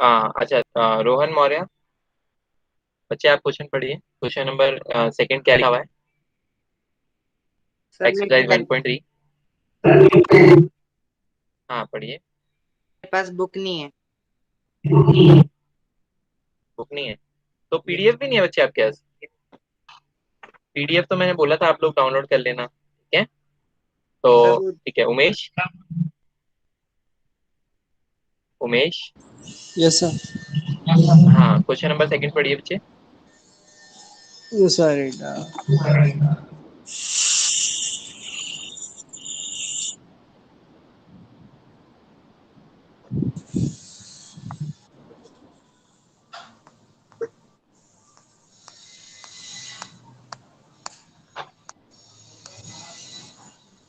अच्छा, रोहन मौर्य। बच्चे आप क्वेश्चन पढ़िए। क्वेश्चन नंबर सेकंड क्या लिखा हुआ है? सर एक्सरसाइज मेरे 1.3। हाँ पढ़िए। पास बुक नहीं है। बुक नहीं है तो पीडीएफ भी नहीं है बच्चे आपके पास? पीडीएफ तो मैंने बोला था आप लोग डाउनलोड कर लेना, ठीक है? सर तो वो ठीक है, उमेश। उमेश। Yes sir. हाँ, क्वेश्चन नंबर सेकंड पढ़िए बच्चे। Yes sir.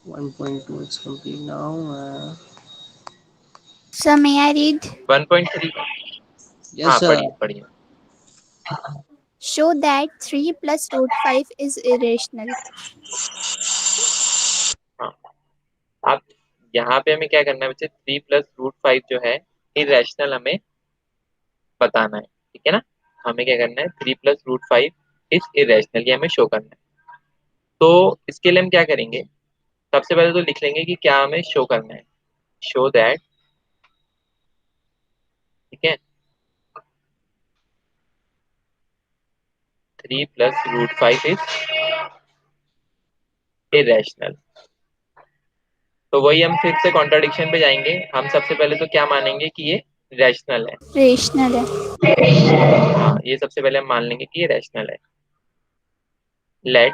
1.2 is complete now. Sir, may I read? 1.3। Yes हाँ sir. पढ़िए पढ़िए। Show that 3 plus root 5 is irrational. हाँ, आप यहाँ पे हमें क्या करना है बच्चे? 3 + √5 जो है इरेशनल हमें बताना है, ठीक है ना? हमें क्या करना है? 3 + √5 इज इरेशनल, ये हमें शो करना है। तो इसके लिए हम क्या करेंगे? सबसे पहले तो लिख लेंगे कि क्या हमें शो करना है। शो दैट, ठीक है, 3 + √5 इज इरेशनल। तो वही हम फिर से कॉन्ट्राडिक्शन पे जाएंगे। हम सबसे पहले तो क्या मानेंगे कि ये रैशनल है। Rational है। हाँ, ये सबसे पहले हम मान लेंगे कि ये रैशनल है। Let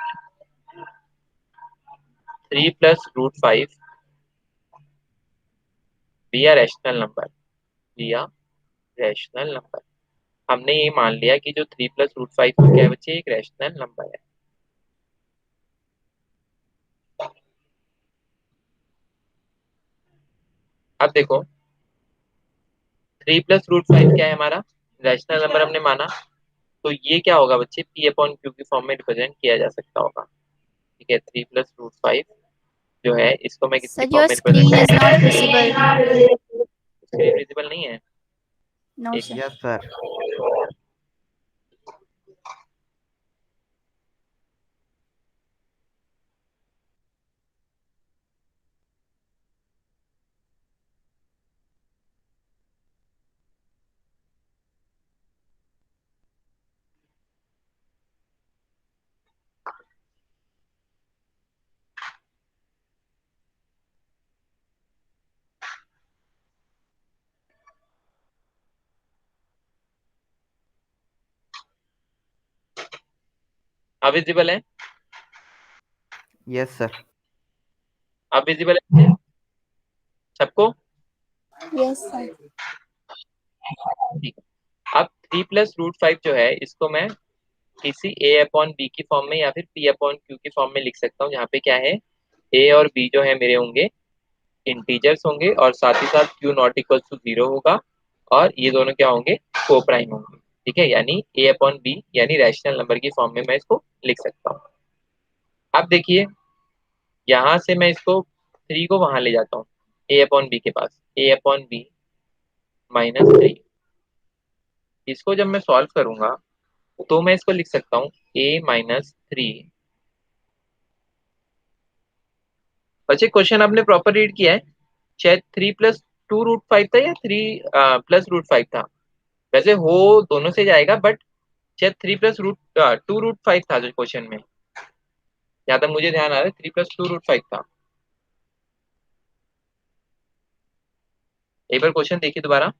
3 + √5 be a rational number. Be a rational number. हमने ये मान लिया कि जो 3 + √5 क्या है बच्चे? एक रैशनल नंबर है। अब देखो, 3 + √5 क्या है हमारा? रैशनल नंबर हमने माना। तो ये क्या होगा बच्चे? P/Q की फॉर्म में रिप्रेजेंट किया जा सकता होगा, ठीक है? 3 + √5 जो है इसको मैं किसकी Sir, फॉर्म your में represent screen is not visible. करूँ? स्क्रीन विजिबल नहीं है? No, एक sir. मिनट। Yes sir. अब विजिबल है? Yes sir. अब विजिबल है सबको? Yes, sir. ठीक है। अब 3 + √5 जो है इसको मैं किसी A/B की फॉर्म में या फिर P/Q की फॉर्म में लिख सकता हूँ, जहाँ पे क्या है, A और B जो है मेरे होंगे इंटीजर्स होंगे, और साथ ही साथ Q ≠ 0 होगा, और ये दोनों क्या होंगे? को प्राइम होंगे, ठीक है? यानी A/B यानी रैशनल नंबर की फॉर्म में मैं इसको लिख सकता हूँ। अब देखिए, यहाँ से मैं इसको 3 को वहां ले जाता हूँ, A/B के पास। A/B -3, इसको जब मैं सॉल्व करूंगा तो मैं इसको लिख सकता हूँ A-3। बच्चे क्वेश्चन आपने प्रॉपर रीड किया है? शायद 3 + 2√5 था या 3 + √5 था। वैसे हो दोनों से जाएगा, बट शायद 3 + √2√5 था जो क्वेश्चन में। जहाँ तक मुझे ध्यान आ रहा है 3 + 2√5 था। एक बार क्वेश्चन देखिए दोबारा।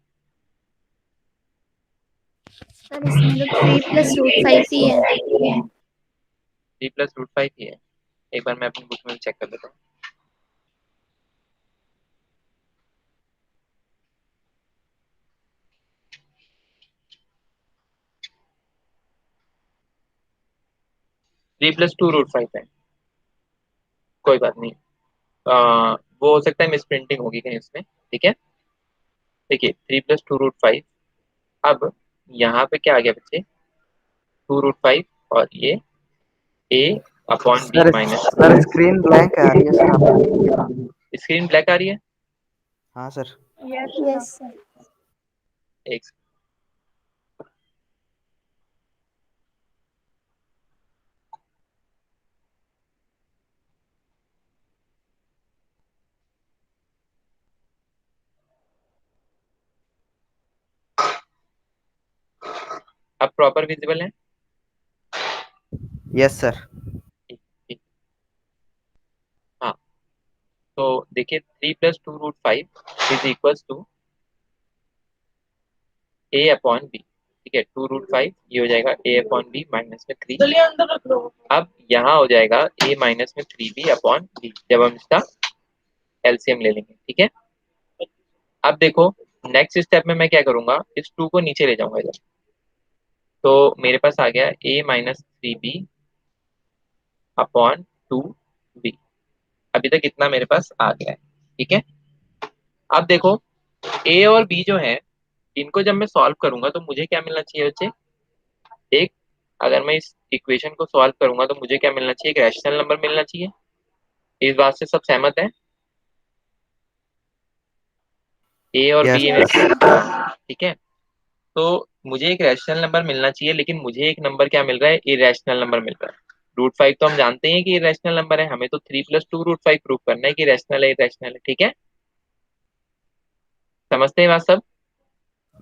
Sir, इसमें तो 3 plus root 5 ही है। 3 + √5 ही है। एक बार मैं अपनी बुक में चेक कर लेता हूँ। 3 + 2√5 है। कोई बात नहीं। वो हो सकता है मिस प्रिंटिंग होगी कहीं उसमें, ठीक है? देखिए 3 + 2√5। अब यहाँ पे क्या आ गया बच्चे? 2√5, और ये A/B sir sir -3। Screen blank आ रही है सर आपकी। स्क्रीन ब्लैक आ रही है? हाँ सर। Yes, sir. एक अब प्रॉपर विजिबल है? Yes sir. ठीक ठीक। हाँ, तो देखिए 3 + 2√5 इज इक्वल्स टू a/b। ठीक है, 2√5 ये हो जाएगा a/b माइनस में 3। अब यहाँ हो जाएगा a माइनस में 3b/b जब हम इसका एलसीएम ले लेंगे। ठीक है, अब देखो नेक्स्ट स्टेप में मैं क्या करूंगा, इस 2 को नीचे ले जाऊंगा इधर। तो मेरे पास आ गया a-3b/2b। अभी तक इतना मेरे पास आ गया है। ठीक है, अब देखो a और b जो है, इनको जब मैं सॉल्व करूंगा तो मुझे क्या मिलना चाहिए बच्चे? एक, अगर मैं इस इक्वेशन को सॉल्व करूंगा तो मुझे क्या मिलना चाहिए? एक रैशनल नंबर मिलना चाहिए। इस बात से सब सहमत है? ए और यस बी में, सर। ठीक है, तो मुझे एक रैशनल नंबर मिलना चाहिए, लेकिन मुझे एक नंबर क्या मिल रहा है? इरेशनल नंबर मिल रहा है। √5 तो हम जानते हैं कि इरेशनल नंबर है, हमें तो 3 + 2√5 प्रूव करना है कि रैशनल है इरेशनल है। ठीक है, समझते हैं बात सब?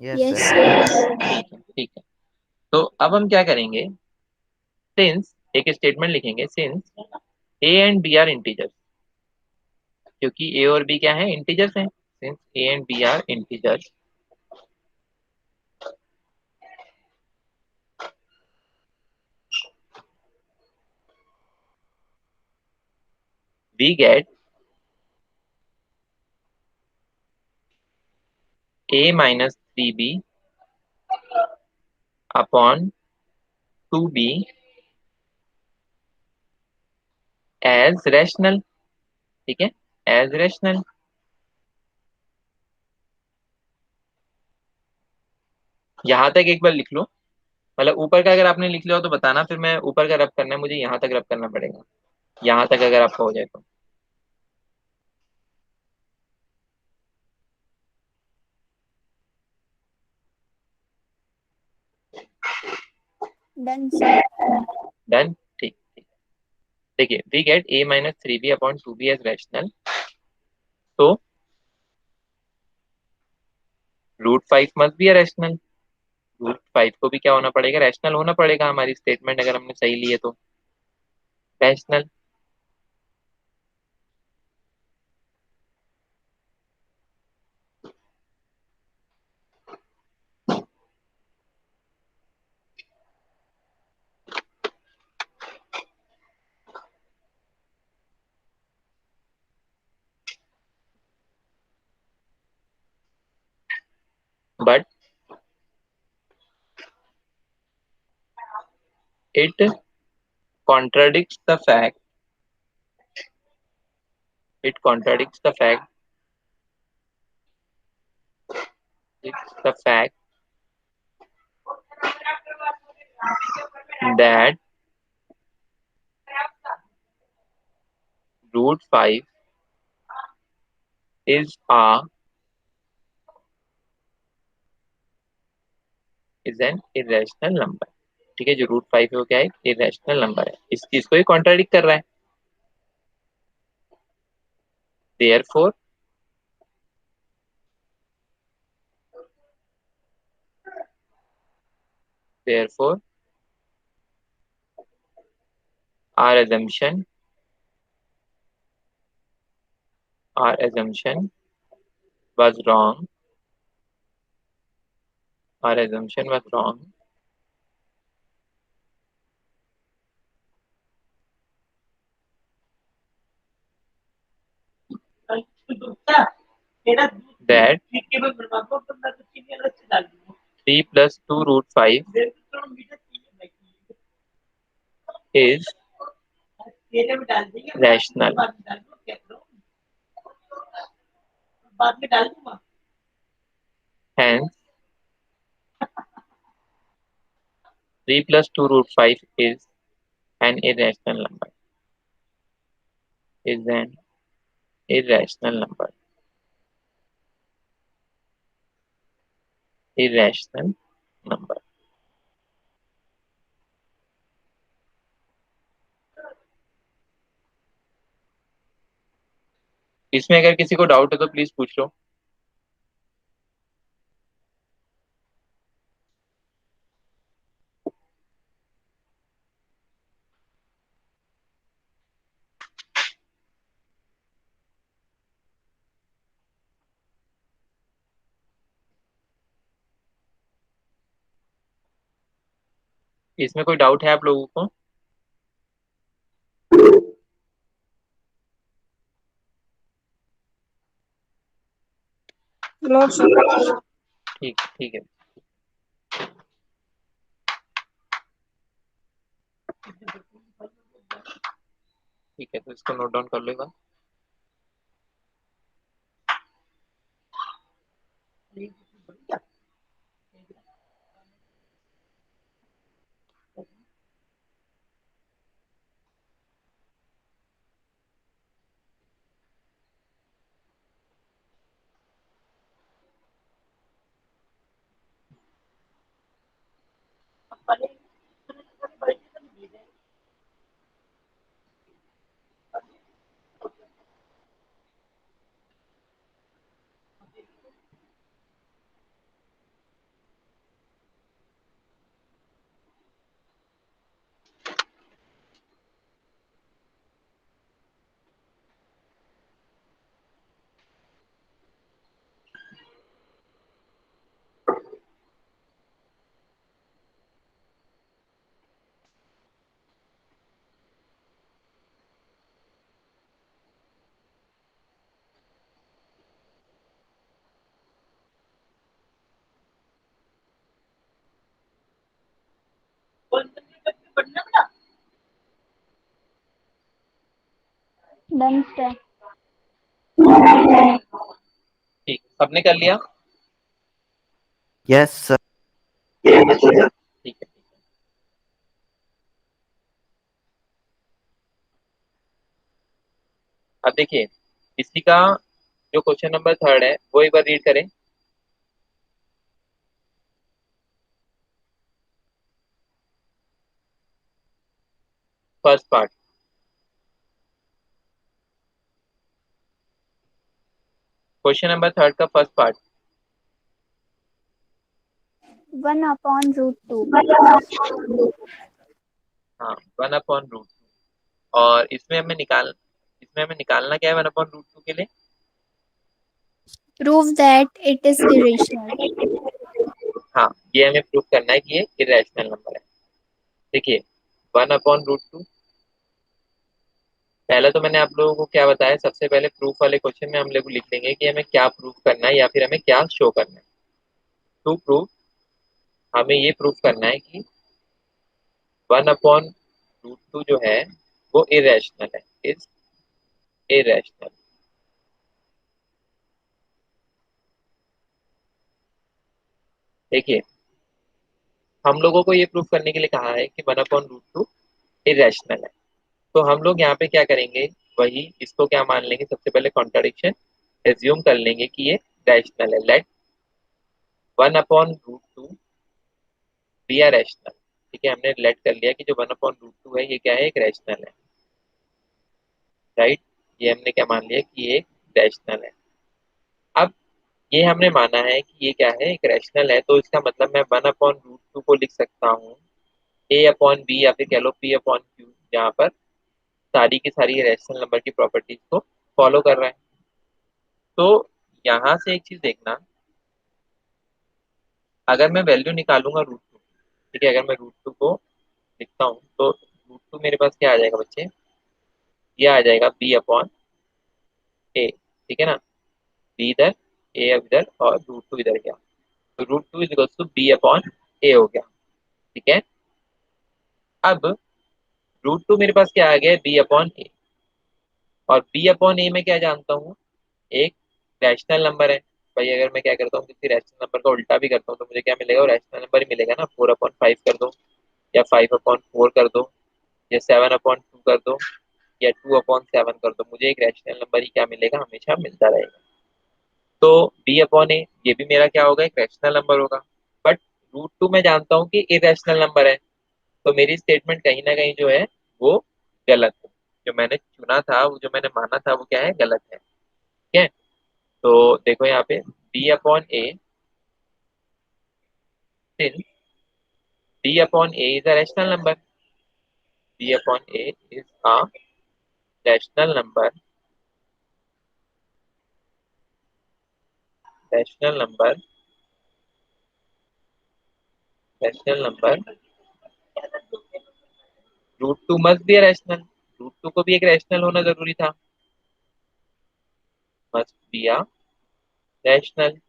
Yes yes sir. सर। ठीक है ठीक है। तो अब हम क्या करेंगे, सिंस एक स्टेटमेंट लिखेंगे, since A and B are integers, क्योंकि ए और बी क्या है? इंटीजर्स हैं। Since A and B are integers, we get a-3b upon 2b as rational. ठीक है, एज रैशनल। यहां तक एक बार लिख लो, मतलब ऊपर का अगर आपने लिख लिया हो तो बताना, फिर मैं ऊपर का रब करना है, मुझे यहाँ तक रब करना पड़ेगा। यहाँ तक अगर आपका हो जाए तो। Done sir. डन। ठीक ठीक। देखिए we get a-3b/2b as rational, तो √5 मस्ट बी रैशनल। √5 को भी क्या होना पड़ेगा? रैशनल होना पड़ेगा। हमारी स्टेटमेंट अगर हमने सही ली है तो rational. But it contradicts the fact, it contradicts the fact, it's the fact that √5 is an irrational number। ठीक है, जो √5 है वो क्या है? इरेशनल नंबर है। इस चीज को ये कॉन्ट्राडिक्ट कर रहा है। Therefore therefore our assumption our assumption was wrong, our assumption was wrong, that 3 + 2√5 is rational। Hence 3 + 2√5 is an irrational number, is an irrational number, irrational number। इसमें अगर किसी को डाउट है तो प्लीज पूछ लो। इसमें कोई डाउट है आप लोगों को? No sir. ठीक ठीक है। ठीक है, तो इसको नोट डाउन कर लेगा। Done sir. ठीक, सबने कर लिया? Yes sir. ठीक है। अब देखिए, इसी का जो क्वेश्चन नंबर थर्ड है वो एक बार रीड करें। First part. Question number third का फर्स्ट पार्ट। 1/√2। हाँ, 1/√2। और इसमें हमें निकालना क्या है 1/√2 के लिए? Prove that it is irrational. हाँ, ये हमें प्रूव करना है कि ये इरेशनल नंबर है। देखिए, 1/√2। पहले तो मैंने आप लोगों को क्या बताया, सबसे पहले प्रूफ वाले क्वेश्चन में हम लोग लिख लेंगे कि हमें क्या प्रूफ करना है या फिर हमें क्या शो करना है। टू प्रूफ, हमें ये प्रूफ करना है कि 1/√2 जो है वो इरेशनल है, इज इरेशनल। देखिए, हम लोगों को ये प्रूफ करने के लिए कहा है कि 1/√2 इरेशनल है। तो हम लोग यहाँ पे क्या करेंगे, वही इसको क्या मान लेंगे, सबसे पहले कॉन्ट्राडिक्शन एज्यूम कर लेंगे कि ये रैशनल है। Let 1/√2 be are rational. ठीक है, हमने लेट कर लिया कि जो 1/√2 है ये क्या है, एक रैशनल है। राइट, ये हमने क्या मान लिया कि ये एक रैशनल है। अब ये हमने माना है कि ये क्या है, एक रैशनल है, तो इसका मतलब मैं 1/√2 को लिख सकता हूँ A/B या फिर कह लो P/Q, जहाँ पर सारी की सारी रैशनल नंबर की प्रॉपर्टीज को फॉलो कर रहा है। तो यहाँ से एक चीज देखना, अगर मैं वैल्यू निकालूंगा √2, ठीक है, अगर मैं √2 को लिखता हूँ तो √2 मेरे पास क्या आ जाएगा बच्चे, ये आ जाएगा B/A। ठीक है ना, बी इधर, ए अब इधर और √2 इधर गया, तो √2 इज इक्वल टू B/A हो गया। ठीक है, अब √2 मेरे पास क्या आ गया, B/A। और B/A में क्या जानता हूँ, एक रैशनल नंबर है। भाई अगर मैं क्या करता हूँ, किसी रैशनल नंबर का उल्टा भी करता हूँ तो मुझे क्या मिलेगा, रैशनल नंबर ही मिलेगा ना। 4/5 कर दो, या 5/4 कर दो, या 7/2 कर दो, या 2/7 कर दो, मुझे एक रैशनल नंबर ही क्या मिलेगा, हमेशा मिलता रहेगा। तो B/A ये भी मेरा क्या होगा, एक रैशनल नंबर होगा। बट √2 मैं जानता हूँ कि इरेशनल नंबर है, तो मेरी स्टेटमेंट कहीं ना कहीं जो है वो गलत है। जो मैंने चुना था, वो जो मैंने माना था, वो क्या है, गलत है। ठीक है, तो देखो यहाँ पे B/A, since B/A is a rational number, B/A is a rational number, rational number, rational number, root two must be rational, root two को भी एक रैशनल होना जरूरी था, must be a rational.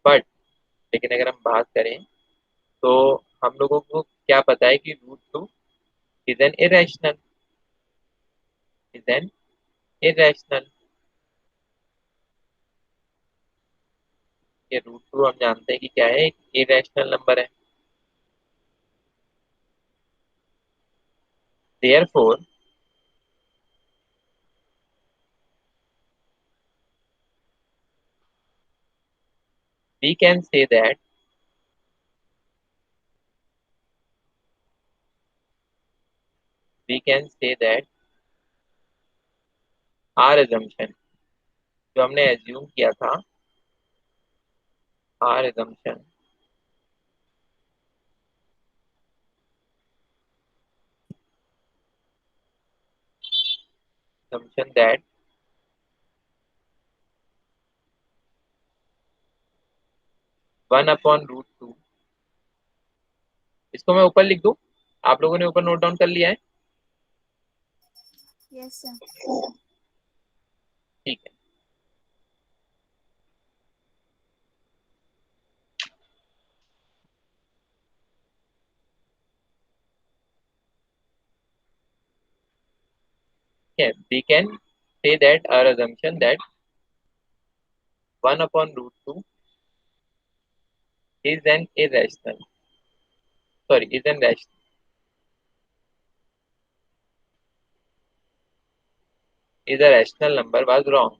But लेकिन अगर हम बात करें तो हम लोगों को क्या पता है कि root two is an irrational, is an irrational. ये रूट टू हम जानते हैं कि क्या है, एक इरेशनल नंबर है। Therefore we can say that we can say that our assumption, जो हमने एज्यूम किया था, our assumption that 1/√2, इसको मैं ऊपर लिख दूं, आप लोगों ने ऊपर नोट डाउन कर लिया है? Yes, sir. ठीक है। We can say that our assumption that 1/√2 is an irrational, sorry, is an rational, is a rational number was wrong.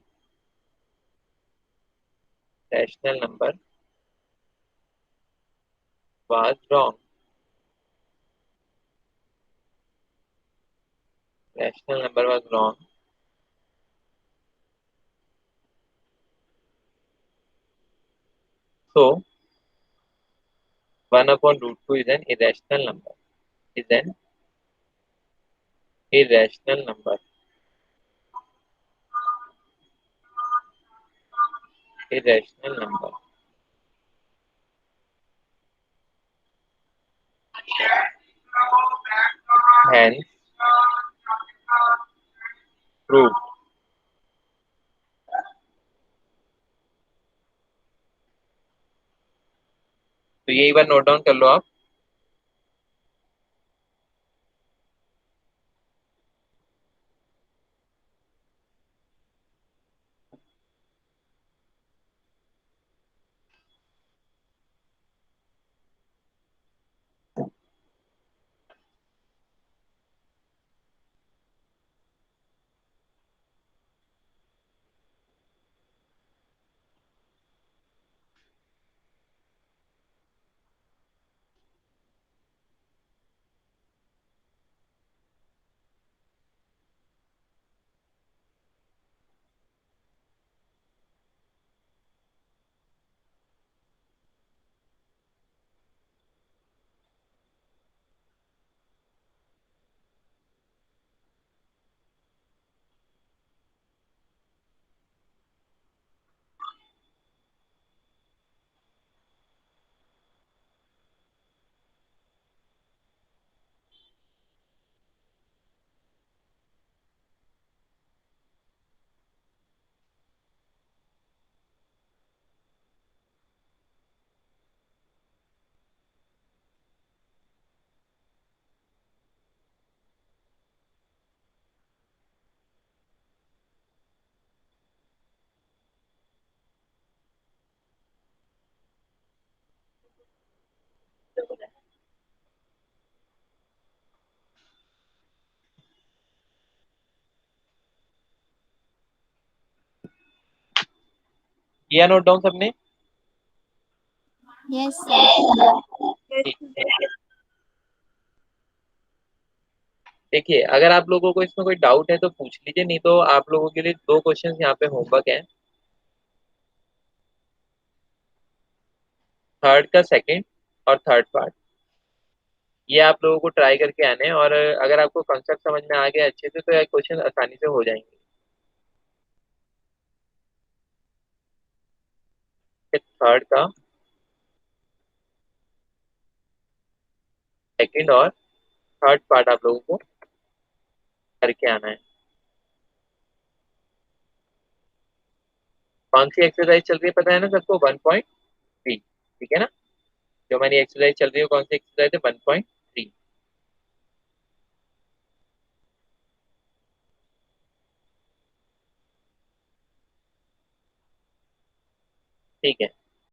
Rational number was wrong. Rational number was wrong. So 1/√2 is an irrational number. Is an irrational number. Irrational number. Hence proved. तो ये एक बार note down कर लो आप। किया note down सबने? Yes, sir. ठीक है। देखिए अगर आप लोगों को इसमें कोई डाउट है तो पूछ लीजिए, नहीं तो आप लोगों के लिए दो क्वेश्चंस यहाँ पे होमवर्क है, थर्ड का सेकंड और थर्ड पार्ट। ये आप लोगों को ट्राई करके आने हैं, और अगर आपको कॉन्सेप्ट समझ में आ गया अच्छे से तो ये क्वेश्चन आसानी से हो जाएंगे। थर्ड का सेकंड और थर्ड पार्ट आप लोगों को करके आना है। कौन सी एक्सरसाइज चल रही है पता है ना सबको? 1.3, ठीक है ना? जो हमारी एक्सरसाइज चल रही है कौन सी एक्सरसाइज है? 1.3। ठीक है।